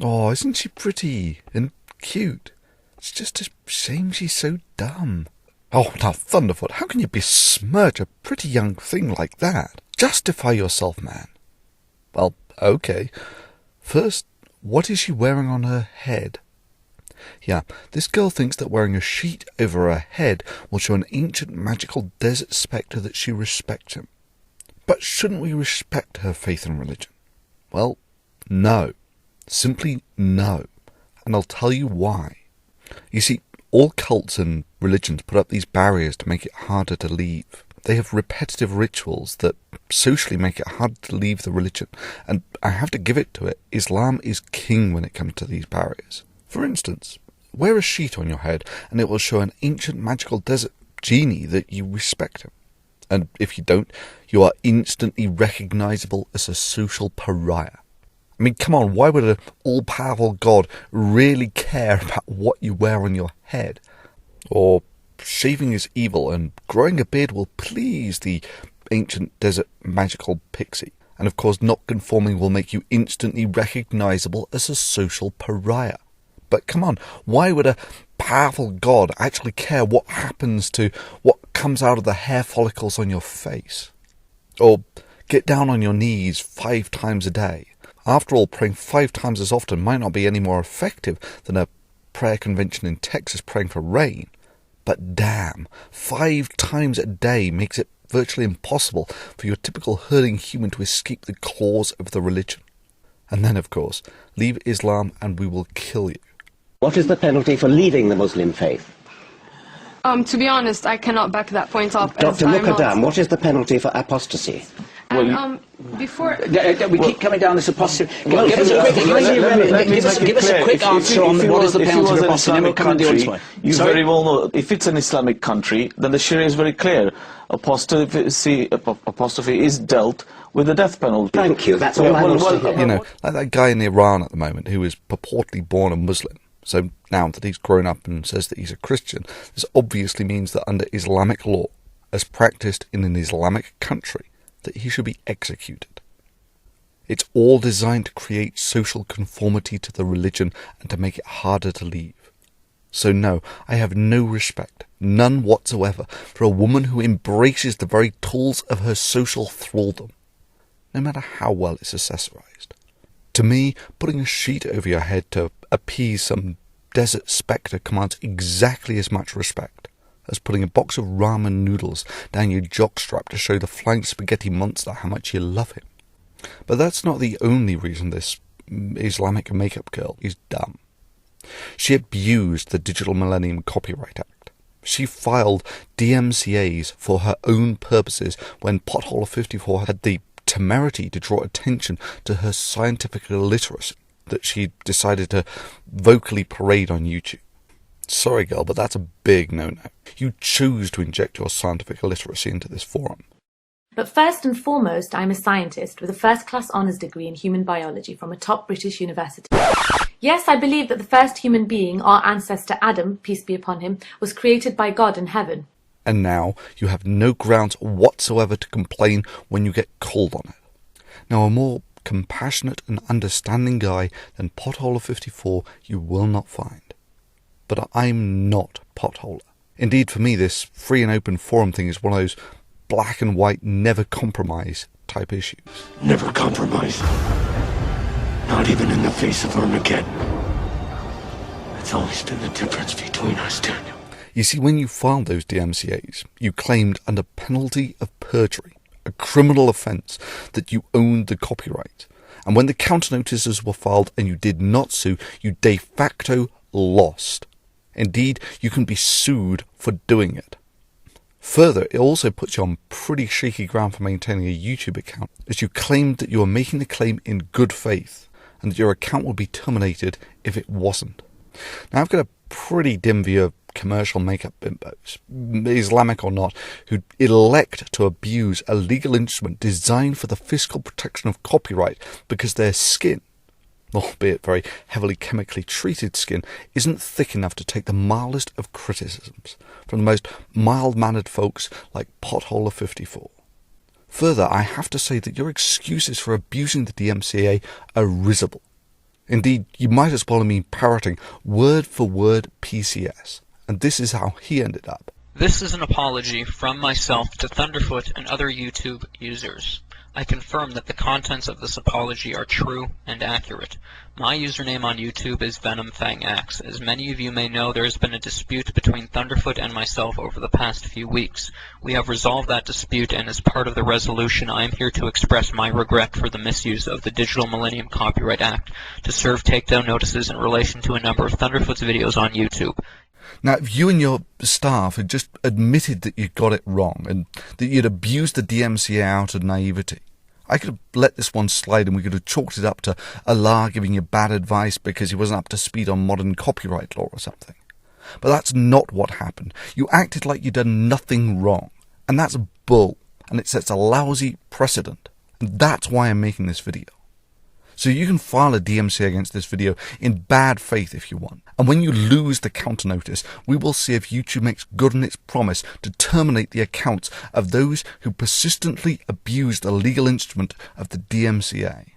Oh, isn't she pretty and cute? It's just a shame she's so dumb. Oh, now, Thunderfoot, how can you besmirch a pretty young thing like that? Justify yourself, man. Well, okay. First, what is she wearing on her head? Yeah, this girl thinks that wearing a sheet over her head will show an ancient magical desert spectre that she respects him. But shouldn't we respect her faith and religion? Well, no. Simply no. And I'll tell you why. You see, all cults and religions put up these barriers to make it harder to leave. They have repetitive rituals that socially make it hard to leave the religion. And I have to give it to it, Islam is king when it comes to these barriers. For instance, wear a sheet on your head and it will show an ancient magical desert genie that you respect him. And if you don't, you are instantly recognisable as a social pariah. I mean, come on, why would an all-powerful God really care about what you wear on your head? Or shaving is evil and growing a beard will please the ancient desert magical pixie. And of course, not conforming will make you instantly recognisable as a social pariah. But come on, why would a powerful God actually care what happens to what comes out of the hair follicles on your face? Or get down on your knees 5 times a day. After all, praying 5 times as often might not be any more effective than a prayer convention in Texas praying for rain. But damn, 5 times a day makes it virtually impossible for your typical herding human to escape the claws of the religion. And then, of course, leave Islam and we will kill you. What is the penalty for leaving the Muslim faith? To be honest, I cannot back that point up. Dr. Mukadam, what is the penalty for apostasy? And, before... We keep coming down this apostasy. Well, give us a quick answer on what is the penalty for apostasy, and then we'll come and do it. You very well know, if it's an Islamic country, then the Sharia is very clear. Apostasy is dealt with the death penalty. Thank you, that's all I want to hear. You know, like that guy in Iran at the moment who is purportedly born a Muslim. So now that he's grown up and says that he's a Christian, this obviously means that under Islamic law, as practiced in an Islamic country, that he should be executed. It's all designed to create social conformity to the religion and to make it harder to leave. So no, I have no respect, none whatsoever, for a woman who embraces the very tools of her social thraldom, no matter how well it's accessorized. To me, putting a sheet over your head to appease some desert spectre commands exactly as much respect as putting a box of ramen noodles down your jockstrap to show the flying spaghetti monster how much you love him. But that's not the only reason this Islamic makeup girl is dumb. She abused the Digital Millennium Copyright Act. She filed DMCAs for her own purposes when Pothole54 had the temerity to draw attention to her scientific illiteracy that she decided to vocally parade on YouTube. Sorry, girl, but that's a big no-no. You choose to inject your scientific illiteracy into this forum. But first and foremost, I'm a scientist with a first-class honours degree in human biology from a top British university. Yes, I believe that the first human being, our ancestor Adam, peace be upon him, was created by God in heaven. And now you have no grounds whatsoever to complain when you get called on it. Now, a more compassionate and understanding guy than Potholer54 you will not find. But I'm not Potholer. Indeed, for me, this free and open forum thing is one of those black and white, never compromise type issues. Never compromise. Not even in the face of Armageddon. That's always been the difference between us, Daniel. You see, when you filed those DMCAs, you claimed under penalty of perjury, a criminal offence, that you owned the copyright. And when the counter notices were filed and you did not sue, you de facto lost. Indeed, you can be sued for doing it. Further, it also puts you on pretty shaky ground for maintaining a YouTube account, as you claimed that you were making the claim in good faith, and that your account would be terminated if it wasn't. Now, I've got a pretty dim view of commercial makeup bimbos, Islamic or not, who elect to abuse a legal instrument designed for the physical protection of copyright because their skin, albeit very heavily chemically treated skin, isn't thick enough to take the mildest of criticisms from the most mild-mannered folks like Potholer54. Further, I have to say that your excuses for abusing the DMCA are risible. Indeed, you might as well have been parroting word for word PCS. And this is how he ended up. This is an apology from myself to Thunderfoot and other YouTube users. I confirm that the contents of this apology are true and accurate. My username on YouTube is VenomFangX. As many of you may know, there has been a dispute between Thunderfoot and myself over the past few weeks. We have resolved that dispute, and as part of the resolution, I am here to express my regret for the misuse of the Digital Millennium Copyright Act to serve takedown notices in relation to a number of Thunderfoot's videos on YouTube. Now, if you and your staff had just admitted that you got it wrong and that you'd abused the DMCA out of naivety, I could have let this one slide and we could have chalked it up to Allah giving you bad advice because he wasn't up to speed on modern copyright law or something. But that's not what happened. You acted like you'd done nothing wrong. And that's bull. And it sets a lousy precedent. And that's why I'm making this video. So you can file a DMCA against this video in bad faith if you want. And when you lose the counter notice, we will see if YouTube makes good on its promise to terminate the accounts of those who persistently abuse the legal instrument of the DMCA.